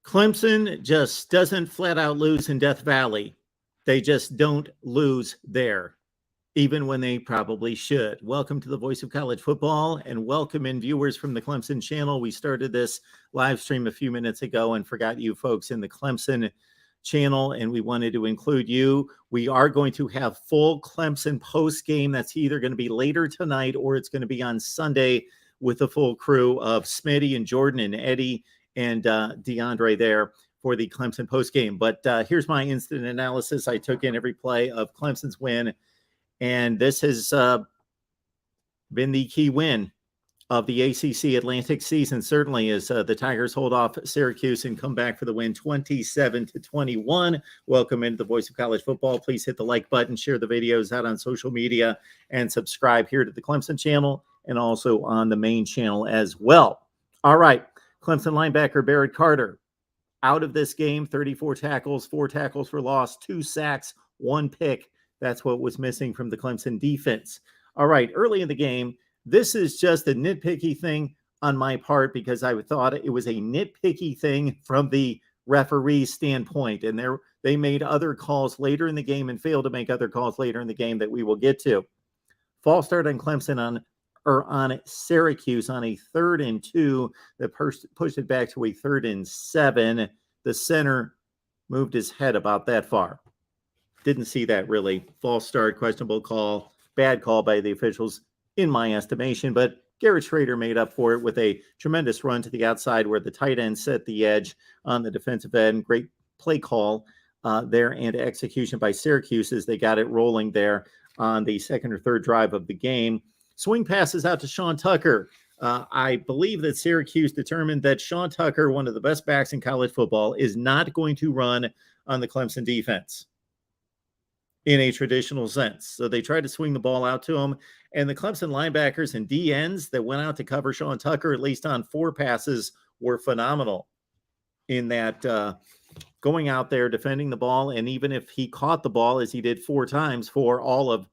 Clemson just doesn't flat out lose in Death Valley. They just don't lose there, even when they probably should. Welcome to the Voice of College Football, and welcome in viewers from the Clemson channel. We started this live stream a few minutes ago and forgot you folks in the Clemson channel, and we wanted to include you. We are going to have full Clemson post game. That's either going to be later tonight or it's going to be on Sunday with the full crew of Smitty and Jordan and Eddie and DeAndre there for the Clemson post game. But here's my instant analysis. I took in every play of Clemson's win, and this has been the key win of the ACC Atlantic season, certainly, as the Tigers hold off Syracuse and come back for the win 27-21. Welcome into the Voice of College Football. Please hit the like button, share the videos out on social media, and subscribe here to the Clemson channel and also on the main channel as well. All right, Clemson linebacker Barrett Carter out of this game, 34 tackles, 4 tackles for loss, 2 sacks, 1 pick. That's what was missing from the Clemson defense. All right, early in the game, this is just a nitpicky thing on my part because I thought it was a nitpicky thing from the referee's standpoint. And they made other calls later in the game and failed to make other calls later in the game that we will get to. False start on Clemson on Syracuse on a 3rd and 2 that pushed it back to a 3rd and 7. The center moved his head about that far. Didn't see that really. False start, questionable call, bad call by the officials in my estimation, but Garrett Schrader made up for it with a tremendous run to the outside where the tight end set the edge on the defensive end. Great play call there and execution by Syracuse as they got it rolling there on the 2nd or 3rd drive of the game. Swing passes out to Sean Tucker. I believe that Syracuse determined that Sean Tucker, one of the best backs in college football, is not going to run on the Clemson defense in a traditional sense. So they tried to swing the ball out to him, and the Clemson linebackers and DNs that went out to cover Sean Tucker, at least on 4 passes, were phenomenal in that going out there, defending the ball, and even if he caught the ball, as he did 4 times, for all of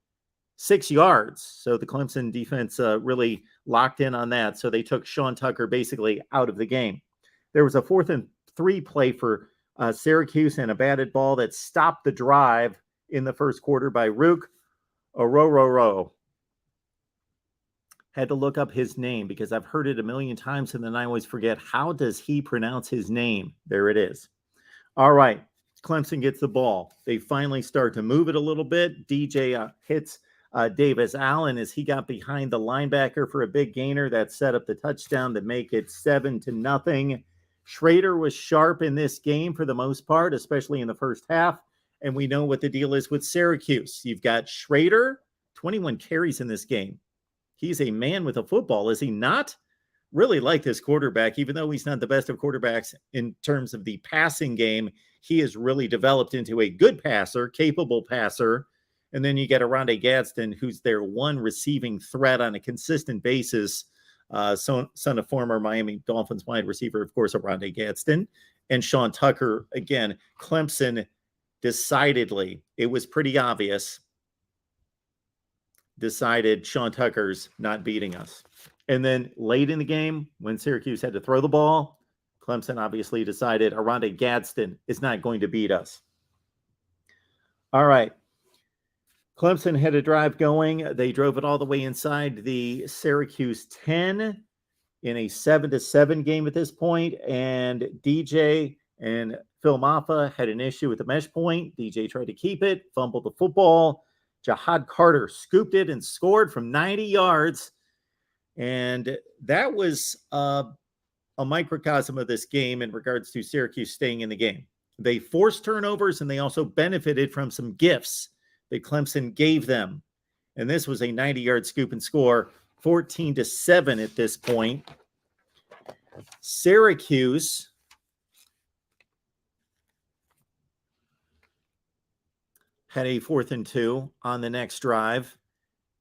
6 yards. So the Clemson defense really locked in on that. So they took Sean Tucker basically out of the game. There was a 4th and 3 play for Syracuse and a batted ball that stopped the drive in the first quarter by Rook Orororo. Had to look up his name because I've heard it a million times and then I always forget, how does he pronounce his name? There it is. All right, Clemson gets the ball. They finally start to move it a little bit. DJ hits Davis Allen as he got behind the linebacker for a big gainer that set up the touchdown to make it 7-0. Schrader was sharp in this game for the most part, especially in the first half. And we know what the deal is with Syracuse. You've got Schrader, 21 carries in this game. He's a man with a football, is he not? Really like this quarterback, even though he's not the best of quarterbacks in terms of the passing game. He has really developed into a good passer, capable passer. And then you get Oronde Gadsden, who's their one receiving threat on a consistent basis. Son of former Miami Dolphins wide receiver, of course, Oronde Gadsden. And Sean Tucker, again, Clemson decidedly, it was pretty obvious, decided Sean Tucker's not beating us. And then late in the game, when Syracuse had to throw the ball, Clemson obviously decided Oronde Gadsden is not going to beat us. All right. Clemson had a drive going. They drove it all the way inside the Syracuse 10 in a 7-7 game at this point. And DJ and Phil Maffa had an issue with the mesh point. DJ tried to keep it, fumbled the football. Jahad Carter scooped it and scored from 90 yards. And that was a microcosm of this game in regards to Syracuse staying in the game. They forced turnovers and they also benefited from some gifts that Clemson gave them. And this was a 90-yard scoop and score, 14-7 at this point. Syracuse had a 4th and 2 on the next drive.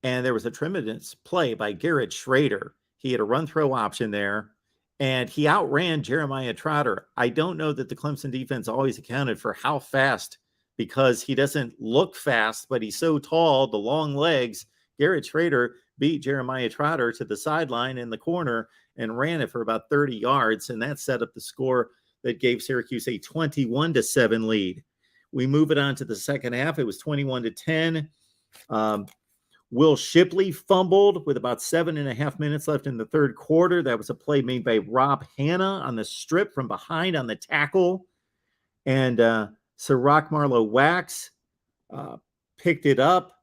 And there was a tremendous play by Garrett Schrader. He had a run-throw option there, and he outran Jeremiah Trotter. I don't know that the Clemson defense always accounted for how fast, because he doesn't look fast, but he's so tall, the long legs. Garrett Schrader beat Jeremiah Trotter to the sideline in the corner and ran it for about 30 yards, and that set up the score that gave Syracuse a 21-7 lead. We move it on to the second half. It was 21-10. Will Shipley fumbled with about 7.5 minutes left in the third quarter. That was a play made by Rob Hanna on the strip from behind on the tackle. And Sirach Marlowe Wax picked it up.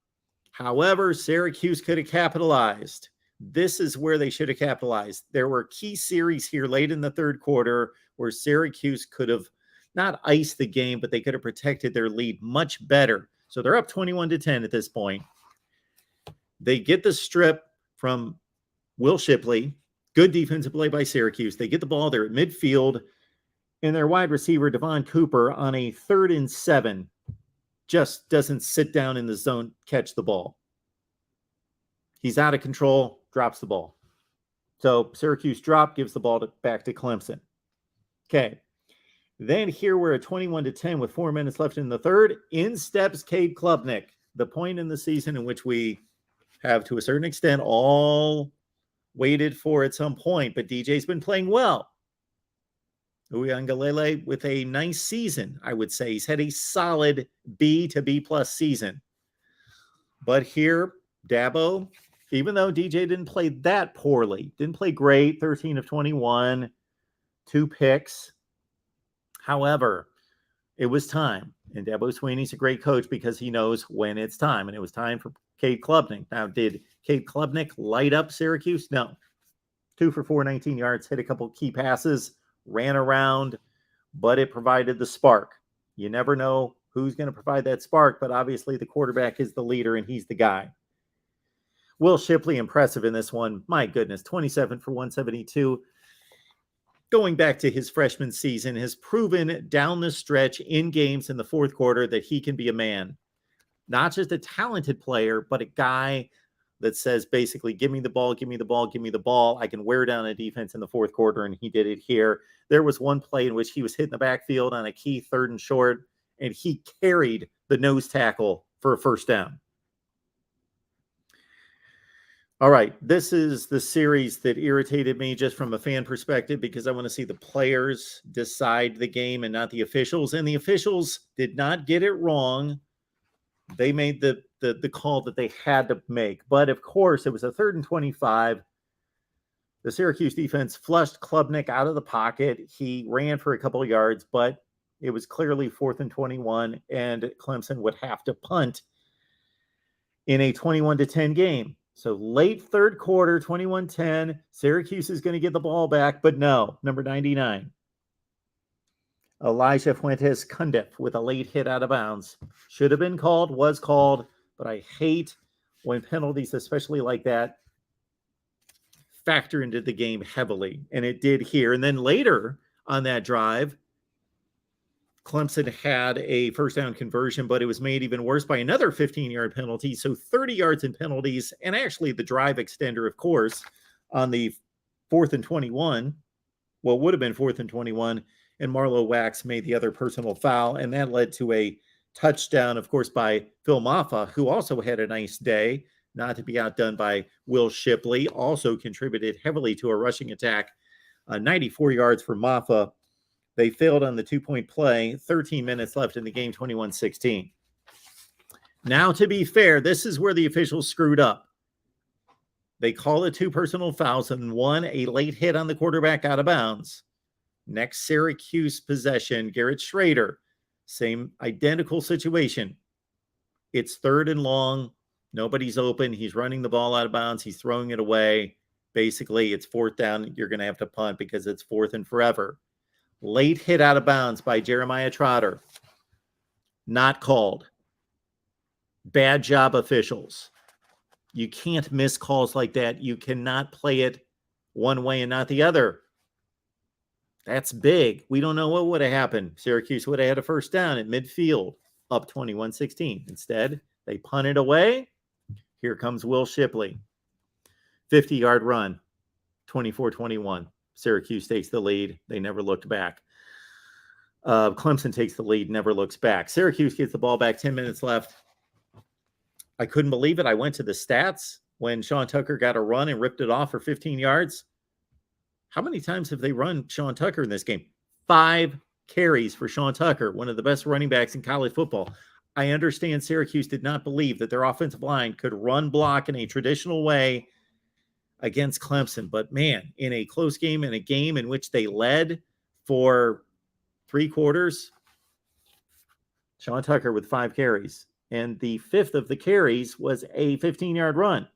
However, Syracuse could have capitalized. This is where they should have capitalized. There were key series here late in the third quarter where Syracuse could have not iced the game, but they could have protected their lead much better. So they're up 21-10 at this point. They get the strip from Will Shipley. Good defensive play by Syracuse. They get the ball. They're at midfield. And their wide receiver, Devon Cooper, on a 3rd and 7, just doesn't sit down in the zone, catch the ball. He's out of control, drops the ball. So Syracuse gives the ball back to Clemson. Okay. Then here we're at 21-10 with 4 minutes left in the third. In steps Cade Klubnik, the point in the season in which we have, to a certain extent, all waited for at some point. But DJ's been playing well. Uiagalelei with a nice season, I would say. He's had a solid B to B+ season. But here, Dabo, even though DJ didn't play that poorly, didn't play great, 13 of 21, 2 picks. However, it was time. And Dabo Swinney's a great coach because he knows when it's time. And it was time for Cade Klubnik. Now, did Cade Klubnik light up Syracuse? No. 2 for 419 yards, hit a couple key passes, ran around, but it provided the spark. You never know who's going to provide that spark, but obviously the quarterback is the leader and he's the guy. Will Shipley, impressive in this one. My goodness, 27 for 172. Going back to his freshman season, has proven down the stretch in games in the fourth quarter that he can be a man. Not just a talented player, but a guy that says basically, give me the ball, give me the ball, give me the ball. I can wear down a defense in the fourth quarter, and he did it here. There was one play in which he was hitting the backfield on a key 3rd and short, and he carried the nose tackle for a first down. All right, this is the series that irritated me just from a fan perspective because I want to see the players decide the game and not the officials. And the officials did not get it wrong. They made the call that they had to make. But, of course, it was a 3rd and 25. The Syracuse defense flushed Klubnik out of the pocket. He ran for a couple of yards, but it was clearly 4th and 21, and Clemson would have to punt in a 21-10 game. So late third quarter, 21-10, Syracuse is going to get the ball back, but no, number 99. Elijah Fuentes Cundiff with a late hit out of bounds. Should have been called, was called, but I hate when penalties, especially like that, factor into the game heavily, and it did here. And then later on that drive, Clemson had a first down conversion, but it was made even worse by another 15-yard penalty. So 30 yards in penalties, and actually the drive extender, of course, on the 4th and 21, well, would have been 4th and 21, and Marlowe Wax made the other personal foul, and that led to a touchdown, of course, by Phil Maffa, who also had a nice day, not to be outdone by Will Shipley, also contributed heavily to a rushing attack, 94 yards for Maffa. They failed on the 2-point play, 13 minutes left in the game, 21-16. Now, to be fair, this is where the officials screwed up. They call it 2 personal fouls and 1, a late hit on the quarterback out of bounds. Next Syracuse possession, Garrett Schrader, same identical situation. It's 3rd and long. Nobody's open. He's running the ball out of bounds. He's throwing it away. Basically, it's 4th down. You're going to have to punt because it's 4th and forever. Late hit out of bounds by Jeremiah Trotter. Not called. Bad job, officials. You can't miss calls like that. You cannot play it one way and not the other. That's big. We don't know what would have happened. Syracuse would have had a first down at midfield, up 21-16. Instead, they punted away. Here comes Will Shipley. 50-yard run, 24-21. Syracuse takes the lead. They never looked back. Clemson takes the lead, never looks back. Syracuse gets the ball back, 10 minutes left. I couldn't believe it. I went to the stats when Sean Tucker got a run and ripped it off for 15 yards. How many times have they run Sean Tucker in this game? 5 carries for Sean Tucker, one of the best running backs in college football. I understand Syracuse did not believe that their offensive line could run block in a traditional way against Clemson. But man, in a close game, in a game in which they led for 3 quarters, Sean Tucker with 5 carries. And the 5th of the carries was a 15-yard run.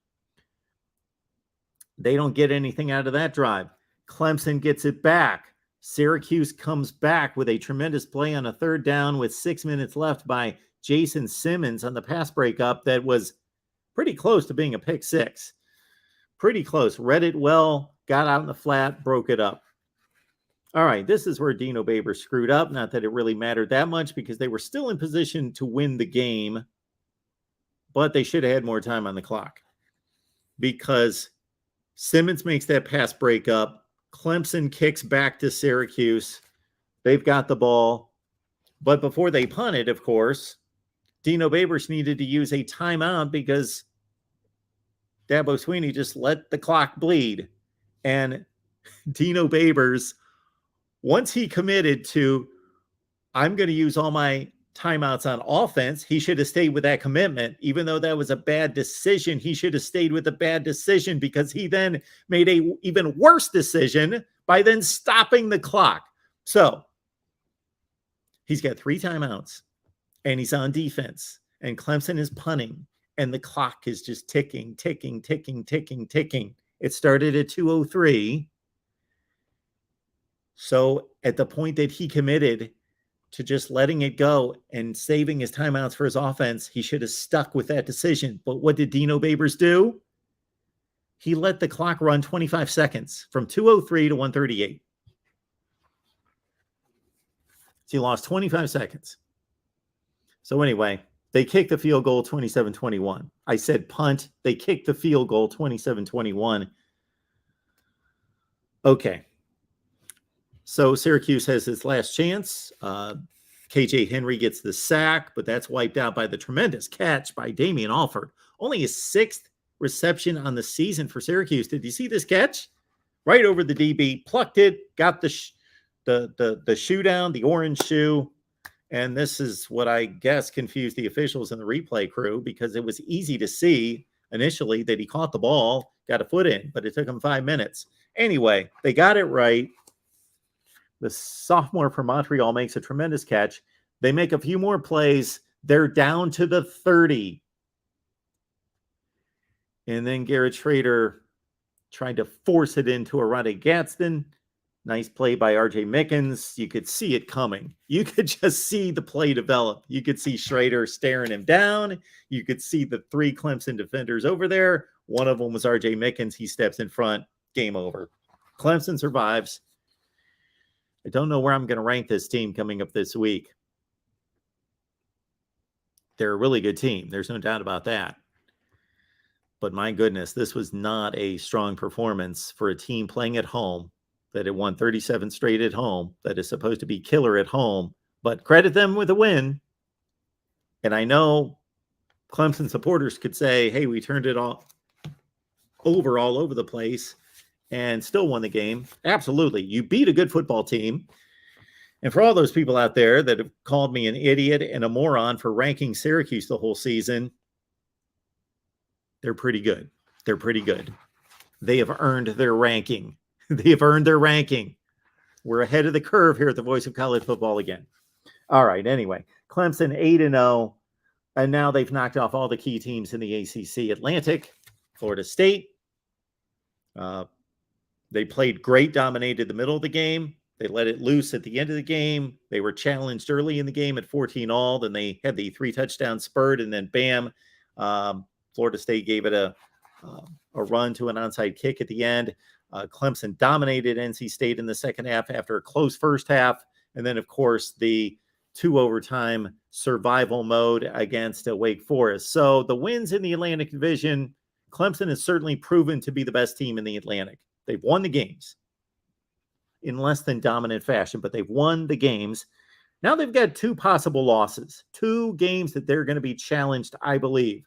They don't get anything out of that drive. Clemson gets it back. Syracuse comes back with a tremendous play on a 3rd down with 6 minutes left by Jason Simmons on the pass breakup that was pretty close to being a pick 6. Pretty close. Read it well, got out in the flat, broke it up. All right, this is where Dino Baber screwed up. Not that it really mattered that much because they were still in position to win the game, but they should have had more time on the clock because Simmons makes that pass breakup. Clemson kicks back to Syracuse. They've got the ball. But before they punted, of course, Dino Babers needed to use a timeout because Dabo Swinney just let the clock bleed. And Dino Babers, once he committed to, I'm going to use all my timeouts on offense, he should have stayed with that commitment. Even though that was a bad decision, he should have stayed with a bad decision because he then made a even worse decision by then stopping the clock. So he's got 3 timeouts and he's on defense and Clemson is punting and the clock is just ticking. It started at 2:03. So at the point that he committed to just letting it go and saving his timeouts for his offense, he should have stuck with that decision. But what did Dino Babers do? He let the clock run 25 seconds from 2:03 to 1:38. So he lost 25 seconds. So anyway, they kicked the field goal 27-21. I said punt. They kicked the field goal 27-21. Okay. So Syracuse has its last chance. KJ Henry gets the sack, but that's wiped out by the tremendous catch by Damian Alford. Only his 6th reception on the season for Syracuse. Did you see this catch? Right over the DB, plucked it, got the shoe down, the orange shoe. And this is what I guess confused the officials and the replay crew because it was easy to see initially that he caught the ball, got a foot in, but it took him 5 minutes. Anyway, they got it right. The sophomore from Montreal makes a tremendous catch. They make a few more plays. They're down to the 30. And then Garrett Schrader tried to force it into a run at Gadsden. Nice play by RJ Mickens. You could see it coming. You could just see the play develop. You could see Schrader staring him down. You could see the 3 Clemson defenders over there. One of them was RJ Mickens. He steps in front. Game over. Clemson survives. I don't know where I'm going to rank this team coming up this week. They're a really good team. There's no doubt about that. But my goodness, this was not a strong performance for a team playing at home that had won 37 straight at home, that is supposed to be killer at home. But credit them with a win. And I know Clemson supporters could say, hey, we turned it all over the place and still won the game. Absolutely. You beat a good football team. And for all those people out there that have called me an idiot and a moron for ranking Syracuse the whole season, they're pretty good. They're pretty good. They have earned their ranking. They have earned their ranking. We're ahead of the curve here at the Voice of College Football again. All right, anyway, Clemson 8-0, and now they've knocked off all the key teams in the ACC Atlantic. Florida State, they played great, dominated the middle of the game. They let it loose at the end of the game. They were challenged early in the game at 14-all. Then they had the 3-touchdown spurt, and then bam, Florida State gave it a run to an onside kick at the end. Clemson dominated NC State in the second half after a close first half. And then, of course, the 2 overtime survival mode against Wake Forest. So the wins in the Atlantic Division, Clemson has certainly proven to be the best team in the Atlantic. They've won the games in less than dominant fashion, but they've won the games. Now they've got 2 possible losses, 2 games that they're going to be challenged, I believe.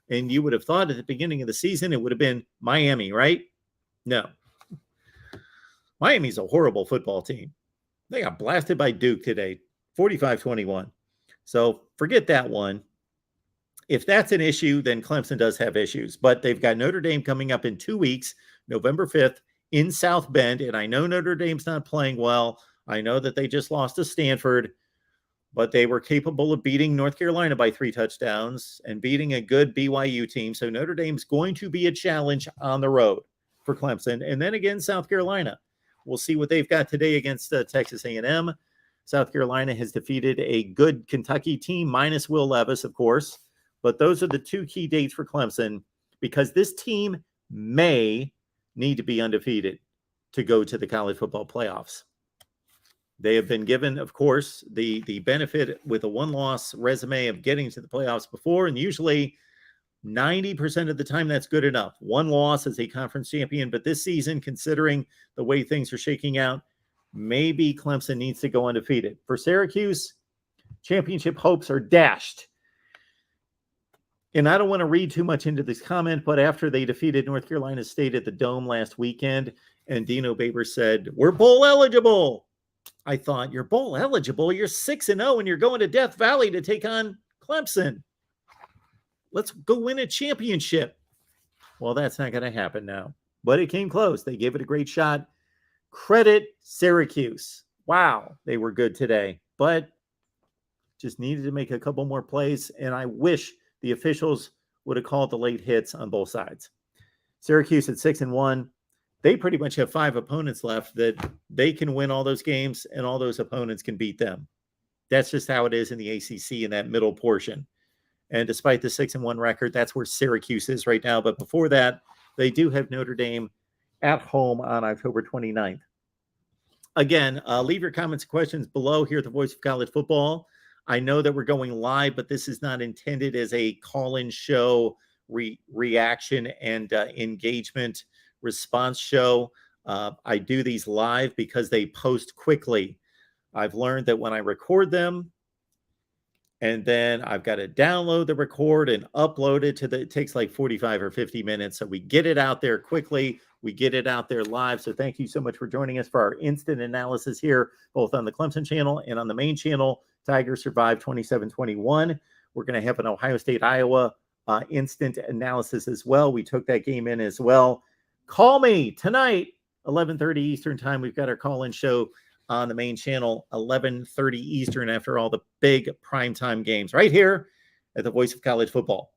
And you would have thought at the beginning of the season it would have been Miami, right? No. Miami's a horrible football team. They got blasted by Duke today, 45-21. So forget that one. If that's an issue, then Clemson does have issues. But they've got Notre Dame coming up in 2 weeks, November 5th, in South Bend. And I know Notre Dame's not playing well. I know that they just lost to Stanford, but they were capable of beating North Carolina by 3 touchdowns and beating a good BYU team. So Notre Dame's going to be a challenge on the road for Clemson. And then again, South Carolina. We'll see what they've got today against Texas A&M. South Carolina has defeated a good Kentucky team, minus Will Levis, of course. But those are the 2 key dates for Clemson, because this team may need to be undefeated to go to the college football playoffs. They have been given, of course, the benefit with a 1-loss resume of getting to the playoffs before, and usually 90% of the time that's good enough. 1 loss as a conference champion, but this season, considering the way things are shaking out, maybe Clemson needs to go undefeated. For Syracuse, championship hopes are dashed. And I don't want to read too much into this comment, but after they defeated North Carolina State at the Dome last weekend, and Dino Babers said, "We're bowl eligible." I thought, you're bowl eligible? You're 6-0 and you're going to Death Valley to take on Clemson. Let's go win a championship. Well, that's not going to happen now. But it came close. They gave it a great shot. Credit Syracuse. Wow, they were good today. But just needed to make a couple more plays, and I wish the officials would have called the late hits on both sides. Syracuse at 6-1. They pretty much have 5 opponents left that they can win all those games, and all those opponents can beat them. That's just how it is in the ACC in that middle portion. And despite the 6-1 record, that's where Syracuse is right now. But before that, they do have Notre Dame at home on October 29th. Again, leave your comments and questions below here at the Voice of College Football. I know that we're going live, but this is not intended as a call-in show, reaction and engagement response show. I do these live because they post quickly. I've learned that when I record them, and then I've got to download the record and upload it it takes like 45 or 50 minutes. So we get it out there quickly. We get it out there live. So thank you so much for joining us for our instant analysis here, both on the Clemson channel and on the main channel. Tigers survived 27-21. We're going to have an Ohio State, Iowa instant analysis as well. We took that game in as well. Call me tonight, 11:30 Eastern time. We've got our call-in show on the main channel, 11:30 Eastern, after all the big primetime games right here at the Voice of College Football.